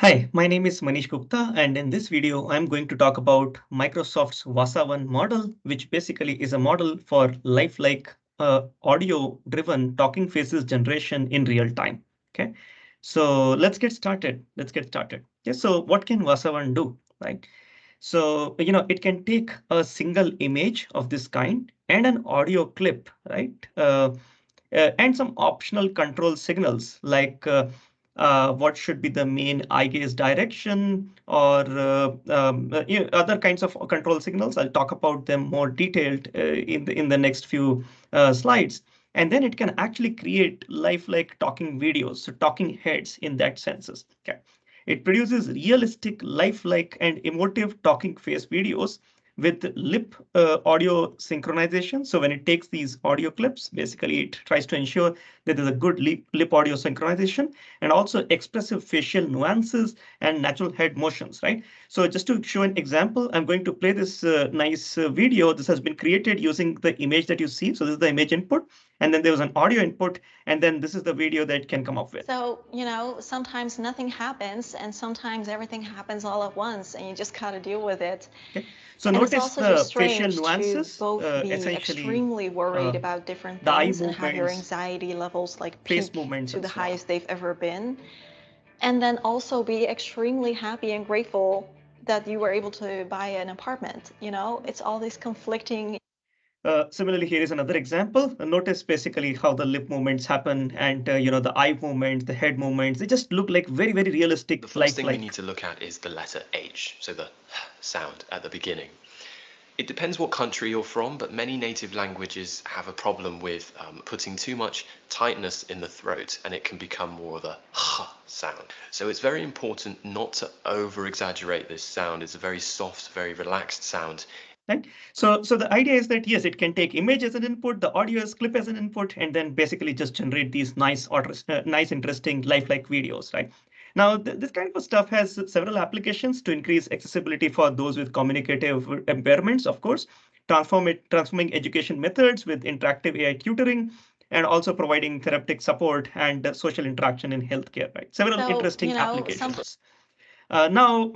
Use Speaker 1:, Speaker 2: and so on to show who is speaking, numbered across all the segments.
Speaker 1: Hi, my name is Manish Gupta, and in this video, I'm going to talk about Microsoft's VASA-1 model, which basically is a model for lifelike audio-driven talking faces generation in real time. Okay, so let's get started. Yeah, so what can VASA-1 do, right? So, it can take a single image of this kind and an audio clip, right? And some optional control signals like what should be the main eye gaze direction or other kinds of control signals. I'll talk about them more detailed in the next few slides. And then it can actually create lifelike talking videos, so talking heads in that senses. Okay. It produces realistic, lifelike, and emotive talking face videos with lip audio synchronization. So when it takes these audio clips, basically it tries to ensure that there's a good lip audio synchronization and also expressive facial nuances and natural head motions, right? So just to show an example, I'm going to play this nice video. This has been created using the image that you see. So this is the image input, and then there was an audio input, and then this is the video that it can come up with.
Speaker 2: So, sometimes nothing happens and sometimes everything happens all at once and you just gotta deal with it.
Speaker 1: Okay. So
Speaker 2: And it's
Speaker 1: notice
Speaker 2: also just
Speaker 1: the facial
Speaker 2: strange to
Speaker 1: nuances,
Speaker 2: both be
Speaker 1: essentially
Speaker 2: extremely worried
Speaker 1: uh,
Speaker 2: about different
Speaker 1: the eye
Speaker 2: things and have your
Speaker 1: movements,
Speaker 2: anxiety levels like
Speaker 1: face
Speaker 2: peak
Speaker 1: movements,
Speaker 2: to
Speaker 1: and
Speaker 2: the
Speaker 1: so on.
Speaker 2: highest they've ever been. And then also be extremely happy and grateful that you were able to buy an apartment. It's all these conflicting.
Speaker 1: Similarly, here is another example. Notice basically how the lip movements happen and the eye movements, the head movements. They just look like very, very realistic.
Speaker 3: The first thing we need to look at is the letter H, so the sound at the beginning. It depends what country you're from, but many native languages have a problem with putting too much tightness in the throat, and it can become more of a h sound. So it's very important not to over-exaggerate this sound. It's a very soft, very relaxed sound.
Speaker 1: Right. So the idea is that yes, it can take image as an input, the audio as clip as an input, and then basically just generate these nice, nice, interesting, lifelike videos, right? Now, this kind of stuff has several applications to increase accessibility for those with communicative impairments, of course, transforming education methods with interactive AI tutoring, and also providing therapeutic support and social interaction in healthcare, right? Several
Speaker 2: So,
Speaker 1: interesting
Speaker 2: some
Speaker 1: applications. Now,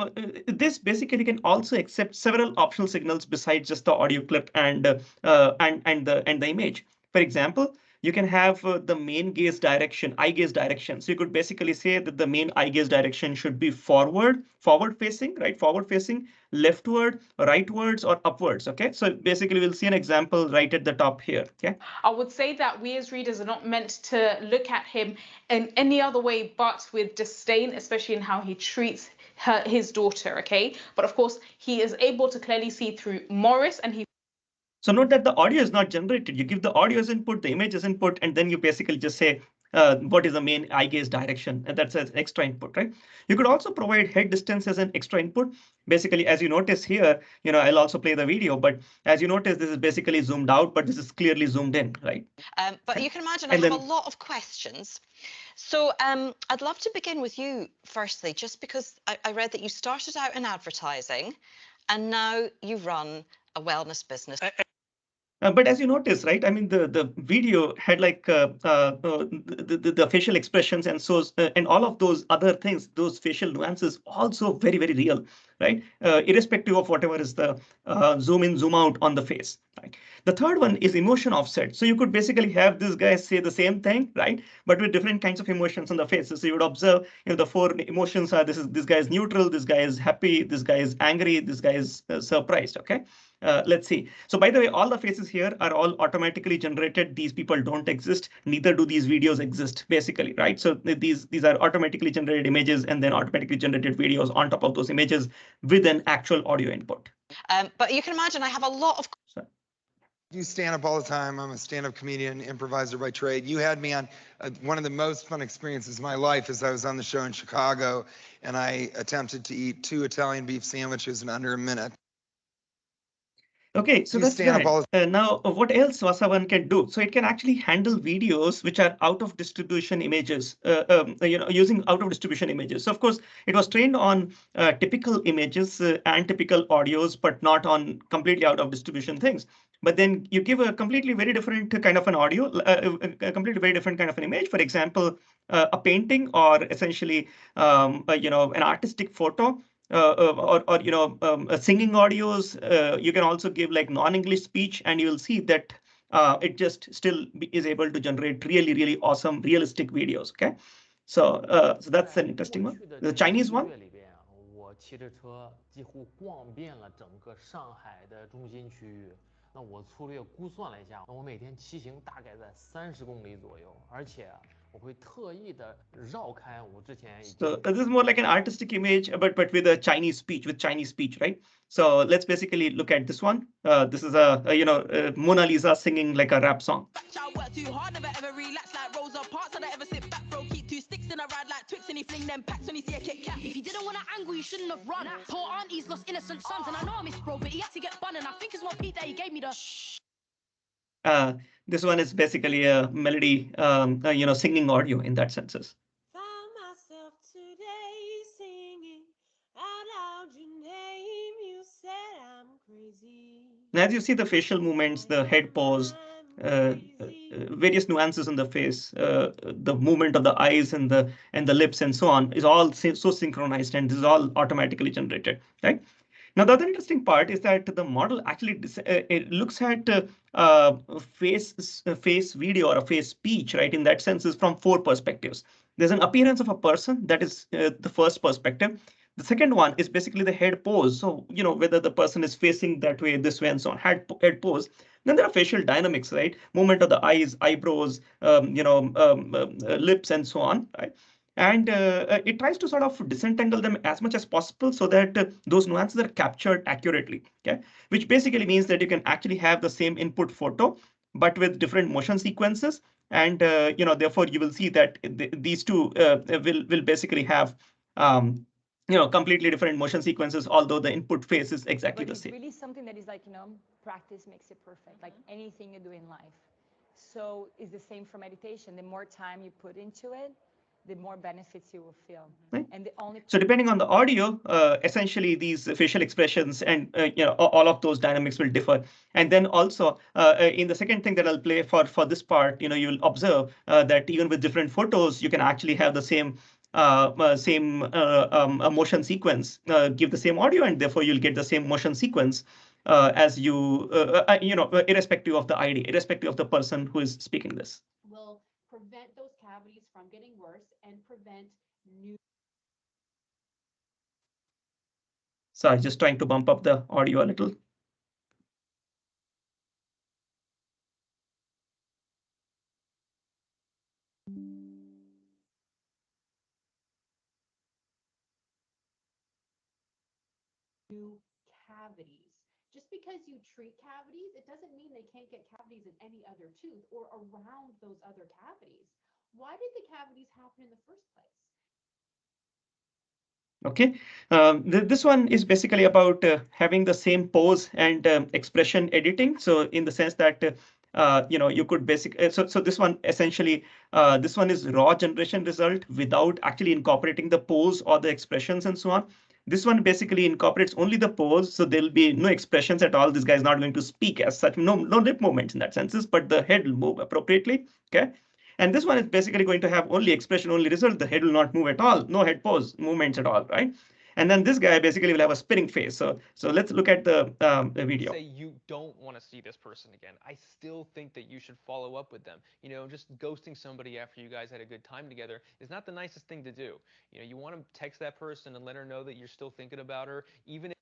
Speaker 1: this basically can also accept several optional signals besides just the audio clip and the image. For example, you can have the main gaze direction, eye gaze direction. So you could basically say that the main eye gaze direction should be forward facing, right? Forward facing, leftward, rightwards, or upwards. Okay. So basically, we'll see an example right at the top here. Okay.
Speaker 4: I would say that we as readers are not meant to look at him in any other way but with disdain, especially in how he treats his daughter, okay? But of course, he is able to clearly see through Morris and he.
Speaker 1: So note that the audio is not generated. You give the audio as input, the image as input, and then you basically just say what is the main eye gaze direction, and that's an extra input, right? You could also provide head distance as an extra input. Basically, as you notice here, I'll also play the video, but as you notice, this is basically zoomed out, but this is clearly zoomed in, right?
Speaker 5: But you can imagine
Speaker 1: And
Speaker 5: I have a
Speaker 1: then
Speaker 5: lot of questions. So I'd love to begin with you, firstly, just because I read that you started out in advertising and now you run a wellness business.
Speaker 1: But as you notice, right? I mean, the video had like the facial expressions and so and all of those other things, those facial nuances, also very very real, right? Irrespective of whatever is the zoom in, zoom out on the face. Right. The third one is emotion offset. So you could basically have this guy say the same thing, right? But with different kinds of emotions on the face. So you would observe, the four emotions are this guy is neutral, this guy is happy, this guy is angry, this guy is surprised. Okay. Let's see. So by the way, all the faces here are all automatically generated. These people don't exist. Neither do these videos exist, basically, right? So these are automatically generated images and then automatically generated videos on top of those images with an actual audio input.
Speaker 5: But you can imagine I have a lot of.
Speaker 6: Do stand up all the time. I'm a stand-up comedian, improviser by trade. You had me on one of the most fun experiences of my life as I was on the show in Chicago, and I attempted to eat 2 Italian beef sandwiches in under a minute.
Speaker 1: Okay, so that's that. Now, what else VASA-1 can do? So it can actually handle videos which are out of distribution images, using out of distribution images. So of course, it was trained on typical images and typical audios, but not on completely out of distribution things. but then you give a completely very different kind of an audio, a completely very different kind of an image. For example, a painting, or essentially, an artistic photo, or singing audios. You can also give like non-English speech, and you will see that it just still is able to generate really, really awesome, realistic videos. Okay, so that's an interesting one. The Chinese one.
Speaker 7: 我骑着车几乎逛遍了整个上海的中心区域。那我粗略估算了一下，我每天骑行大概在30公里左右，而且我会特意的绕开我之前已经。
Speaker 1: So this is more like an artistic image, but with a Chinese speech, right? So let's basically look at this one. This is a Mona Lisa singing like a rap song.
Speaker 8: If you didn't want to angle, you shouldn't have run. Poor auntie's lost innocent sons, and I know I miss bro, but he had to get bun, and I think it's more Pete that he gave me the.
Speaker 1: This one is basically a melody, singing audio in that senses.
Speaker 8: Found myself today singing out loud your name. You said I'm crazy.
Speaker 1: And as you see the facial movements, the head pose, various nuances on the face, the movement of the eyes and the lips and so on is all so synchronized, and this is all automatically generated, right? Now, the other interesting part is that the model actually it looks at face video or a face speech, right? In that sense, is from 4 perspectives. There's an appearance of a person, that is the first perspective. The second one is basically the head pose. So, whether the person is facing that way, this way, and so on, head pose. Then there are facial dynamics, right? Movement of the eyes, eyebrows, lips, and so on, right? And it tries to sort of disentangle them as much as possible so that those nuances are captured accurately. Okay, which basically means that you can actually have the same input photo, but with different motion sequences. And therefore, you will see that these two will basically have completely different motion sequences, although the input phase is exactly the same.
Speaker 9: But it's really something that is like, practice makes it perfect, like anything you do in life. So it's the same for meditation. The more time you put into it, the more benefits you will feel.
Speaker 1: Right.
Speaker 9: And the only
Speaker 1: So depending on the audio, essentially these facial expressions and all of those dynamics will differ. And then also in the second thing that I'll play for this part, you'll observe that even with different photos, you can actually have the same motion sequence, give the same audio, and therefore you'll get the same motion sequence as you irrespective of the ID, irrespective of the person who is speaking this.
Speaker 10: Will prevent those cavities from getting worse and prevent new.
Speaker 1: So I'm just trying to bump up the audio a little.
Speaker 10: New cavities. Just because you treat cavities, it doesn't mean they can't get cavities in any other tooth or around those other cavities. Why did the cavities happen in the first place?
Speaker 1: Okay, this one is basically about having the same pose and expression editing. So in the sense that you could basically so this one essentially this one is raw generation result without actually incorporating the pose or the expressions and so on. This one basically incorporates only the pose, so there'll be no expressions at all. This guy is not going to speak as such, no lip movements in that sense, but the head will move appropriately. Okay. And this one is basically going to have only expression, only result. The head will not move at all, no head pose movements at all, right? And then this guy basically will have a spinning face. So let's look at the video.
Speaker 11: Say you don't want to see this person again. I still think that you should follow up with them. Just ghosting somebody after you guys had a good time together is not the nicest thing to do. You want to text that person and let her know that you're still thinking about her, even if.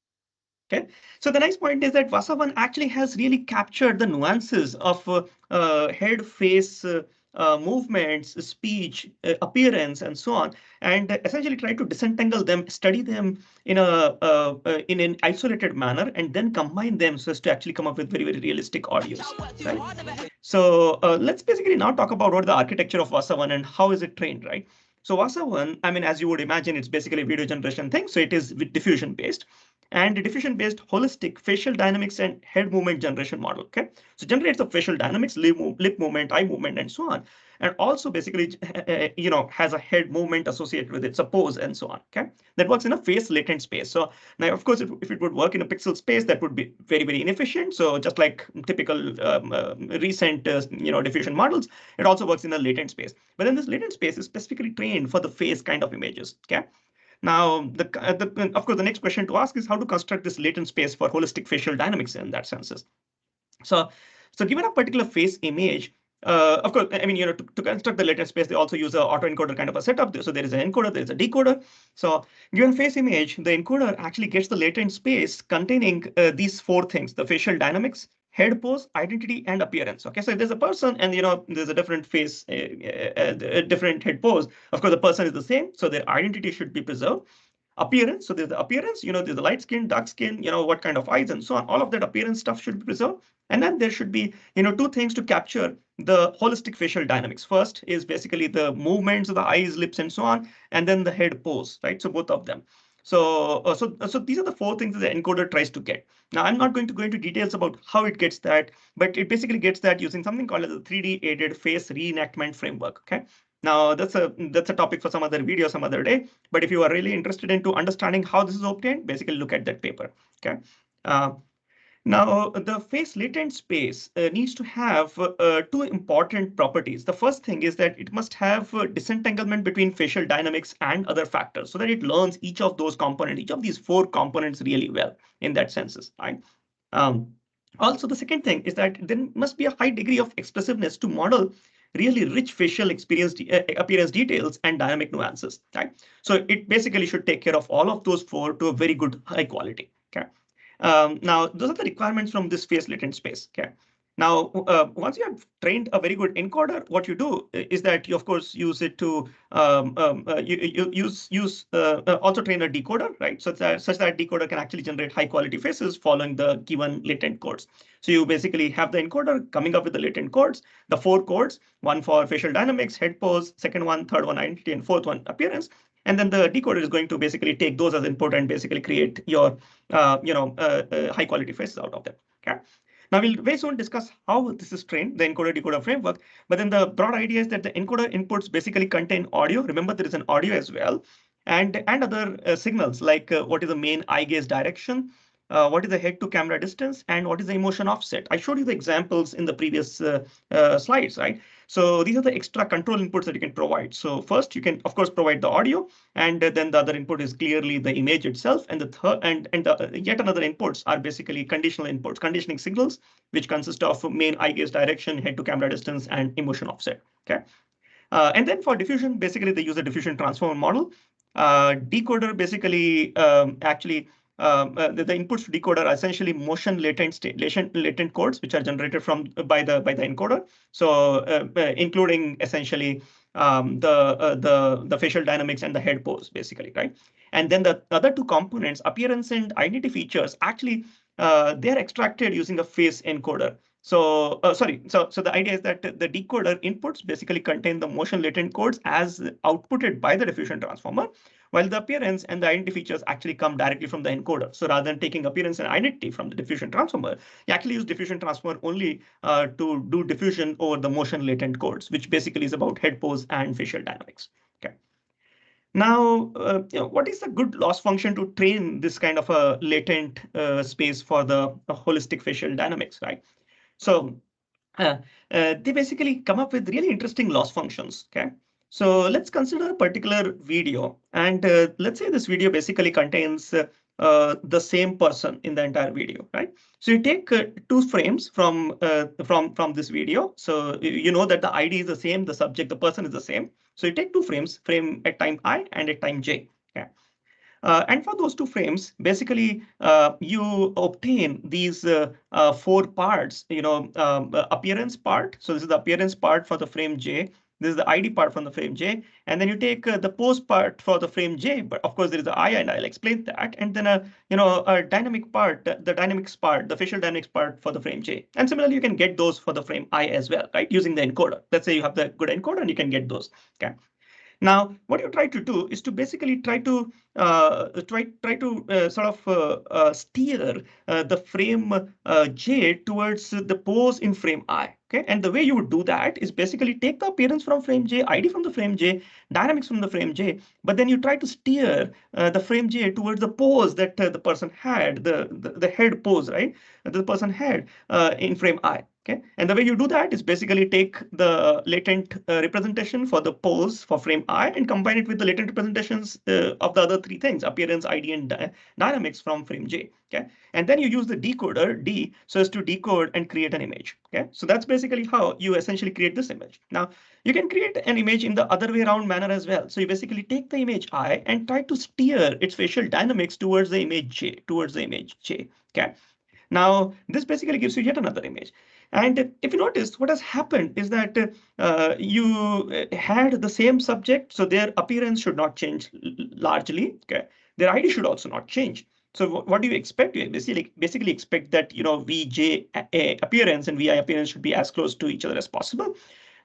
Speaker 1: Okay, so the nice point is that VASA-1 actually has really captured the nuances of head, face, movements, speech, appearance, and so on, and essentially try to disentangle them, study them in an isolated manner, and then combine them so as to actually come up with very, very realistic audios. Right? So let's basically now talk about what the architecture of VASA-1 and how is it trained, right? So VASA-1, I mean, as you would imagine, it's basically a video generation thing. So it is diffusion based. And the diffusion-based holistic facial dynamics and head movement generation model. Okay, so generates the facial dynamics, lip movement, eye movement, and so on. and also basically has a head movement associated with it, suppose, and so on. Okay, that works in a face latent space. So now, of course, if it would work in a pixel space, that would be very, very inefficient. So just like typical recent diffusion models, it also works in a latent space. But then this latent space is specifically trained for the face kind of images. Okay. Now, of course, the next question to ask is how to construct this latent space for holistic facial dynamics in that senses. So, given a particular face image, of course, I mean, to construct the latent space, they also use an autoencoder kind of a setup. So there is an encoder, there is a decoder. So given face image, the encoder actually gets the latent space containing these four things: the facial dynamics, head pose, identity, and appearance. Okay, so if there's a person and there's a different face, a different head pose, of course, the person is the same, so their identity should be preserved. Appearance, so there's the appearance, there's the light skin, dark skin, what kind of eyes, and so on. All of that appearance stuff should be preserved. And then there should be, two things to capture the holistic facial dynamics. First is basically the movements of the eyes, lips, and so on, and then the head pose, right? So both of them. So, so these are the four things that the encoder tries to get. Now, I'm not going to go into details about how it gets that, but it basically gets that using something called as a 3D aided face reenactment framework. Okay. Now, that's a topic for some other video, some other day. But if you are really interested into understanding how this is obtained, basically look at that paper. Okay. Now, the face latent space needs to have two important properties. The first thing is that it must have disentanglement between facial dynamics and other factors, so that it learns each of those components, each of these four components really well in that senses. Right? Also, the second thing is that there must be a high degree of expressiveness to model really rich facial appearance details and dynamic nuances. Right? So it basically should take care of all of those four to a very good high quality. Okay. Now, those are the requirements from this face latent space. Okay. Now, once you have trained a very good encoder, what you do is that you, of course, use it to also train a decoder, right? So that such that decoder can actually generate high quality faces following the given latent codes. So you basically have the encoder coming up with the latent codes, the four codes: one for facial dynamics, head pose, second one, third one, identity, and fourth one, appearance. And then the decoder is going to basically take those as input and basically create your high quality faces out of them. Okay. Now we'll very soon discuss how this is trained, the encoder-decoder framework. But then the broad idea is that the encoder inputs basically contain audio. Remember, there is an audio as well, and other signals like what is the main eye gaze direction, what is the head to camera distance, and what is the emotion offset. I showed you the examples in the previous slides, right? So these are the extra control inputs that you can provide. So first, you can, of course, provide the audio, and then the other input is clearly the image itself. And the third and yet another inputs are basically conditional inputs, conditioning signals, which consist of main eye gaze direction, head to camera distance, and emotion offset. Okay. And then for diffusion, basically they use a diffusion transformer model. Decoder basically the inputs to decoder are essentially motion latent codes, which are generated from by the encoder. So including essentially the facial dynamics and the head pose, basically, right? And then the other two components, appearance and identity features, actually they are extracted using a face encoder. So so the idea is that the decoder inputs basically contain the motion latent codes as outputted by the diffusion transformer, while the appearance and the identity features actually come directly from the encoder. So rather than taking appearance and identity from the diffusion transformer, you actually use diffusion transformer only to do diffusion over the motion latent codes, which basically is about head pose and facial dynamics. Okay. Now, what is a good loss function to train this kind of a latent space for the holistic facial dynamics, right? So they basically come up with really interesting loss functions. Okay. So let's consider a particular video, and let's say this video basically contains the same person in the entire video, right? So you take two frames from this video. So you know that the ID is the same, the subject, the person is the same. So you take two frames, frame at time I and at time j. Okay. And for those two frames, basically, you obtain these four parts, appearance part. So this is the appearance part for the frame J. This is the ID part from the frame J. And then you take the pose part for the frame J. But of course, there is the I, and I'll explain that. And then a dynamic part, the dynamics part, the facial dynamics part for the frame J. And similarly, you can get those for the frame I as well, right? Using the encoder. Let's say you have the good encoder and you can get those. Okay. Now, what you try to do is to basically try to steer the frame J towards the pose in frame I. Okay, and the way you would do that is basically take the appearance from frame J, ID from the frame J, dynamics from the frame J, but then you try to steer the frame J towards the pose that the person had, the head pose, right? That the person had in frame I. Okay, and the way you do that is basically take the latent representation for the pose for frame I and combine it with the latent representations of the other three things, appearance, ID, and dynamics from frame J. Okay, and then you use the decoder D so as to decode and create an image. Okay, so that's basically how you essentially create this image. Now, you can create an image in the other way around manner as well. So you basically take the image I and try to steer its facial dynamics towards the image J, Okay. Now, this basically gives you yet another image. And if you notice, what has happened is that you had the same subject, so their appearance should not change largely. Okay, their ID should also not change. So what do you expect? You basically expect that VJ appearance and VI appearance should be as close to each other as possible.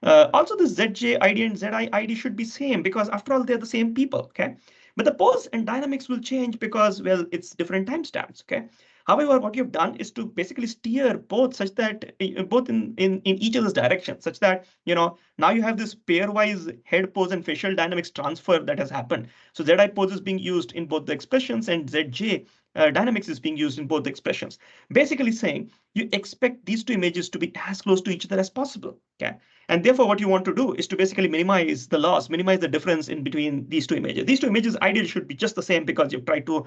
Speaker 1: Also, the ZJ ID and ZI ID should be same because after all, they're the same people. Okay, but the pose and dynamics will change because, well, it's different timestamps. Okay. However, what you've done is to basically steer both such that both in each other's direction, such that now you have this pairwise head pose and facial dynamics transfer that has happened. So ZI pose is being used in both the expressions and ZJ dynamics is being used in both the expressions. Basically saying you expect these two images to be as close to each other as possible. Okay. And therefore, what you want to do is to basically minimize the loss, minimize the difference in between these two images. These two images ideally should be just the same because you've tried to,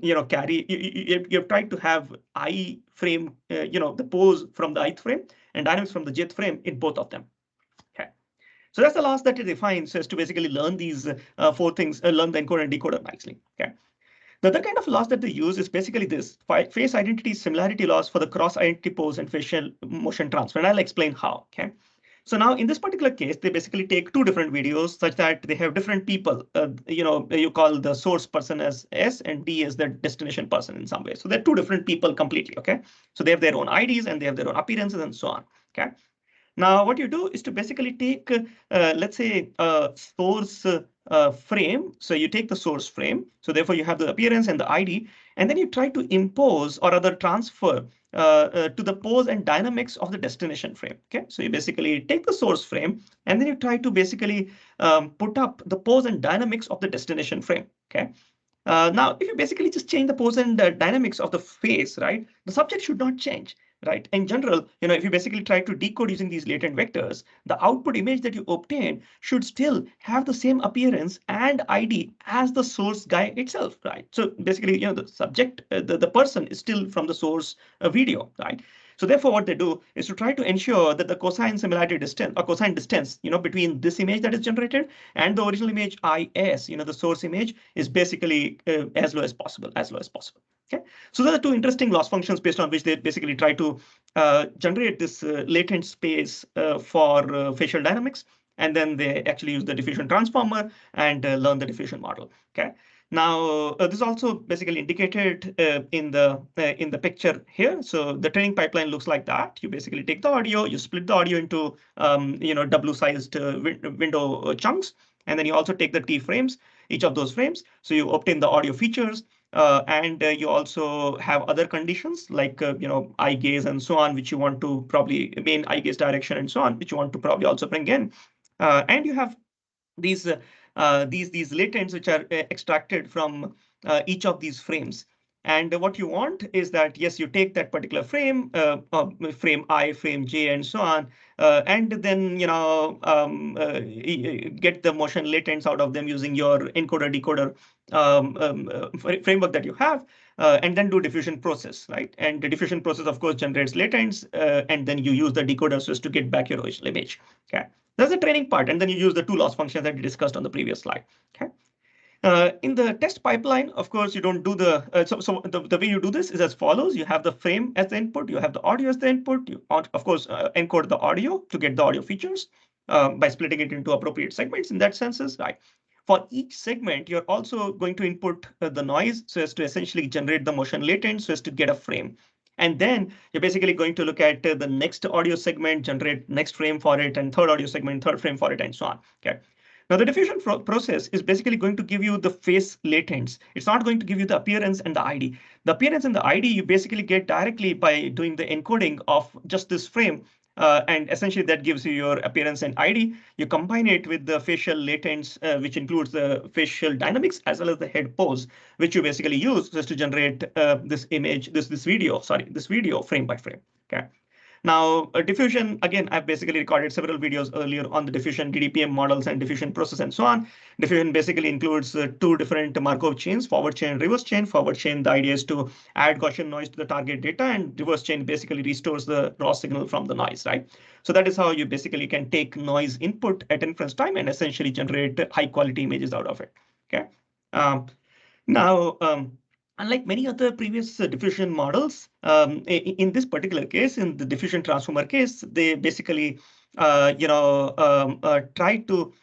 Speaker 1: you've tried to have I frame, the pose from the ith frame and dynamics from the jth frame in both of them. Okay. So that's the loss that it defines as to basically learn these four things, learn the encoder and decoder nicely. Okay. The other kind of loss that they use is basically this face identity similarity loss for the cross identity pose and facial motion transfer. And I'll explain how. Okay. So now in this particular case, they basically take two different videos such that they have different people. You call the source person as S and D as the destination person in some way. So they're two different people completely. Okay. So they have their own IDs and they have their own appearances and so on. Okay. Now, what you do is to basically take, let's say, a source frame. So you take the source frame. So therefore, you have the appearance and the ID, and then you try to impose or other transfer to the pose and dynamics of the destination frame. Okay, so you basically take the source frame and then you try to basically put up the pose and dynamics of the destination frame. Okay. Now, if you basically just change the pose and dynamics of the face, right, the subject should not change. Right. In general, if you basically try to decode using these latent vectors, the output image that you obtain should still have the same appearance and ID as the source guy itself. Right. So basically, the subject, the person is still from the source video. Right. So therefore, what they do is to try to ensure that the cosine similarity distance or cosine distance, between this image that is generated and the original image IS, the source image is basically as low as possible, Okay, so there are two interesting loss functions based on which they basically try to generate this latent space for facial dynamics, and then they actually use the diffusion transformer and learn the diffusion model. Okay. Now, this is also basically indicated in the picture here. So the training pipeline looks like that. You basically take the audio, you split the audio into W-sized window chunks, and then you also take the T frames, each of those frames. So you obtain the audio features. And you also have other conditions like eye gaze and so on, which you want to probably main eye gaze direction and so on, which you want to probably also bring in. And you have these latents which are extracted from each of these frames. And what you want is that, yes, you take that particular frame, frame I, frame J, and so on, and then get the motion latents out of them using your encoder decoder framework that you have, and then do diffusion process, right? And the diffusion process, of course, generates latents, and then you use the decoder so as to get back your original image. Okay, that's the training part, and then you use the two loss functions that we discussed on the previous slide. Okay. In the test pipeline, of course, you don't do the, so the way you do this is as follows. You have the frame as the input, you have the audio as the input, you, of course, encode the audio to get the audio features by splitting it into appropriate segments in that senses, right? For each segment, you're also going to input the noise so as to essentially generate the motion latent so as to get a frame. And then you're basically going to look at the next audio segment, generate next frame for it, and third audio segment, third frame for it, and so on. Okay. Now, the diffusion process is basically going to give you the face latents. It's not going to give you the appearance and the ID. The appearance and the ID you basically get directly by doing the encoding of just this frame. And essentially that gives you your appearance and ID. You combine it with the facial latents, which includes the facial dynamics as well as the head pose, which you basically use just to generate this image, this video frame by frame. Okay. Now, diffusion, again, I've basically recorded several videos earlier on the diffusion DDPM models and diffusion process and so on. Diffusion basically includes two different Markov chains, forward chain, reverse chain. Forward chain, the idea is to add Gaussian noise to the target data, and reverse chain basically restores the raw signal from the noise, right? So that is how you basically can take noise input at inference time and essentially generate high quality images out of it, okay? Now, unlike many other previous diffusion models, in this particular case, in the diffusion transformer case, they basically, try to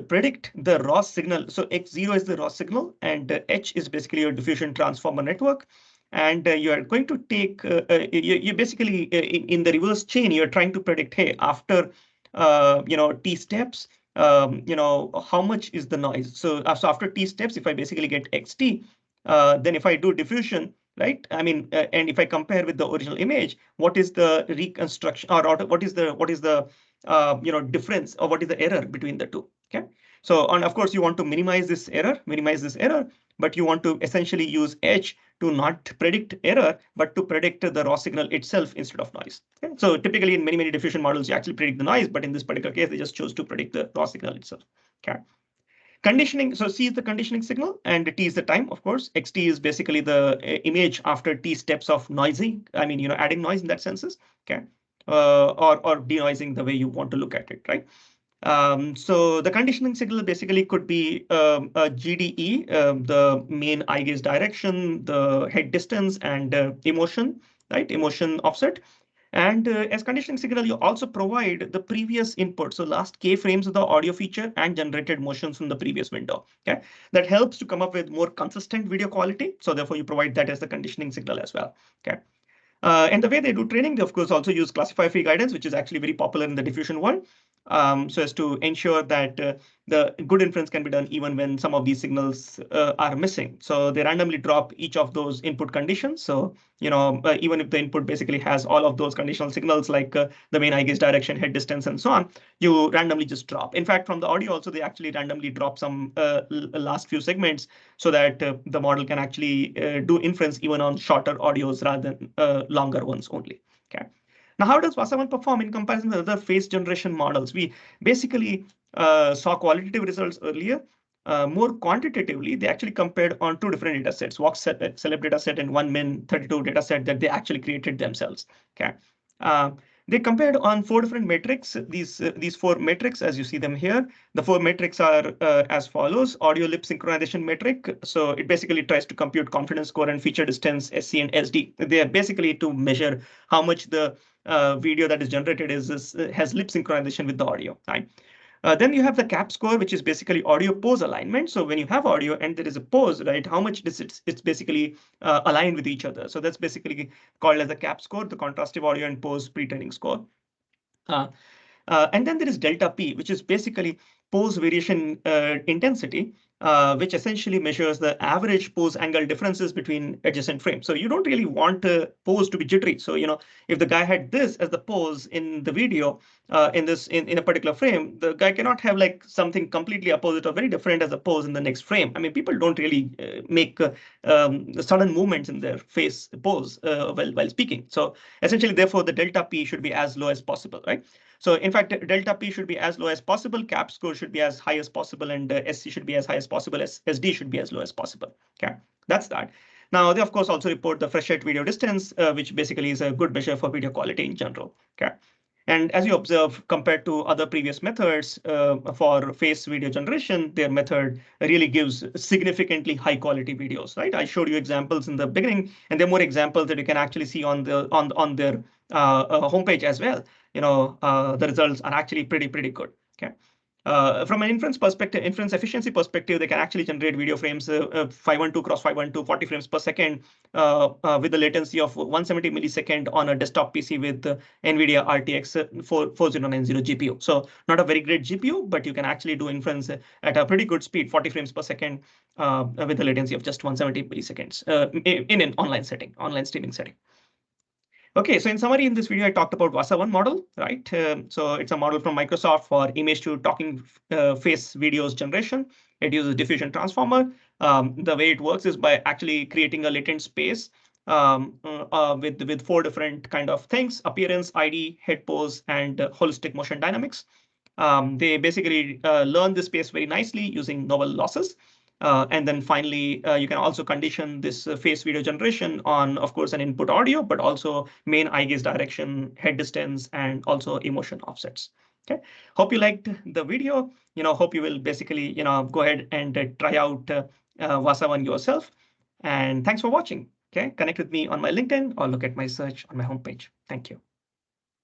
Speaker 1: predict the raw signal. So X0 is the raw signal, and H is basically your diffusion transformer network. And you are going to take, you basically, in the reverse chain, you're trying to predict, hey, after, T steps, how much is the noise? So after T steps, if I basically get XT, then if I do diffusion, right? I mean, and if I compare with the original image, what is the reconstruction, or what is the difference, or what is the error between the two? Okay. So, and of course, you want to minimize this error, but you want to essentially use H to not predict error, but to predict the raw signal itself instead of noise. Okay? So typically in many diffusion models, you actually predict the noise, but in this particular case, they just chose to predict the raw signal itself. Okay. Conditioning, so C is the conditioning signal and T is the time, of course. XT is basically the image after T steps of noisy. I mean, adding noise in that senses, okay, or denoising the way you want to look at it, right? So the conditioning signal basically could be a GDE, the main eye gaze direction, the head distance, and emotion, right? Emotion offset. And as conditioning signal, you also provide the previous input. So last K frames of the audio feature and generated motions from the previous window. Okay, that helps to come up with more consistent video quality. So therefore, you provide that as the conditioning signal as well. Okay. And the way they do training, they of course also use classify free guidance, which is actually very popular in the diffusion world. So as to ensure that the good inference can be done even when some of these signals are missing. So they randomly drop each of those input conditions. So, even if the input basically has all of those conditional signals like the main eye gaze direction, head distance, and so on, you randomly just drop. In fact, from the audio also, they actually randomly drop some last few segments so that the model can actually do inference even on shorter audios rather than longer ones only. Okay. Now, how does VASA-1 perform in comparison with other face generation models? We basically saw qualitative results earlier. More quantitatively, they actually compared on two different data sets, Vox Celeb data set and one Min32 data set that they actually created themselves. Okay. They compared on four different metrics. These four metrics, as you see them here, the four metrics are as follows: audio lip synchronization metric. So it basically tries to compute confidence score and feature distance, SC and SD. They are basically to measure how much the video that is generated has lip synchronization with the audio. Right? Then you have the cap score, which is basically audio pose alignment. So when you have audio and there is a pose, right, how much does it's basically aligned with each other. So that's basically called as the cap score, the contrastive audio and pose pre-training score. And then there is delta P, which is basically pose variation intensity, which essentially measures the average pose angle differences between adjacent frames. So you don't really want a pose to be jittery. So, if the guy had this as the pose in the video, in a particular frame, the guy cannot have like something completely opposite or very different as a pose in the next frame. I mean, people don't really make sudden movements in their face pose while speaking. So essentially, therefore, the delta P should be as low as possible, right? So in fact, delta P should be as low as possible, cap score should be as high as possible, and SC should be as high as possible, as SD should be as low as possible. Okay, that's that. Now, they of course also report the fresh rate video distance, which basically is a good measure for video quality in general. Okay. And as you observe, compared to other previous methods for face video generation, their method really gives significantly high quality videos, right? I showed you examples in the beginning, and there are more examples that you can actually see on their homepage as well. The results are actually pretty good. Okay. From an inference perspective, inference efficiency perspective, they can actually generate video frames 512 cross 512, 40 frames per second with a latency of 170 millisecond on a desktop PC with NVIDIA RTX 4090 GPU. So not a very great GPU, but you can actually do inference at a pretty good speed, 40 frames per second with a latency of just 170 milliseconds in an online setting, online streaming setting. Okay, so in summary, in this video, I talked about VASA-1 model, right? So it's a model from Microsoft for image to talking face videos generation. It uses diffusion transformer. The way it works is by actually creating a latent space with 4 different kind of things: appearance, ID, head pose, and holistic motion dynamics. They basically learn this space very nicely using novel losses. And then finally, you can also condition this face video generation on, of course, an input audio, but also main eye gaze direction, head distance, and also emotion offsets. Okay, hope you liked the video. Hope you will basically, go ahead and try out VASA-1 yourself. And thanks for watching. Okay, connect with me on my LinkedIn or look at my search on my homepage. Thank you.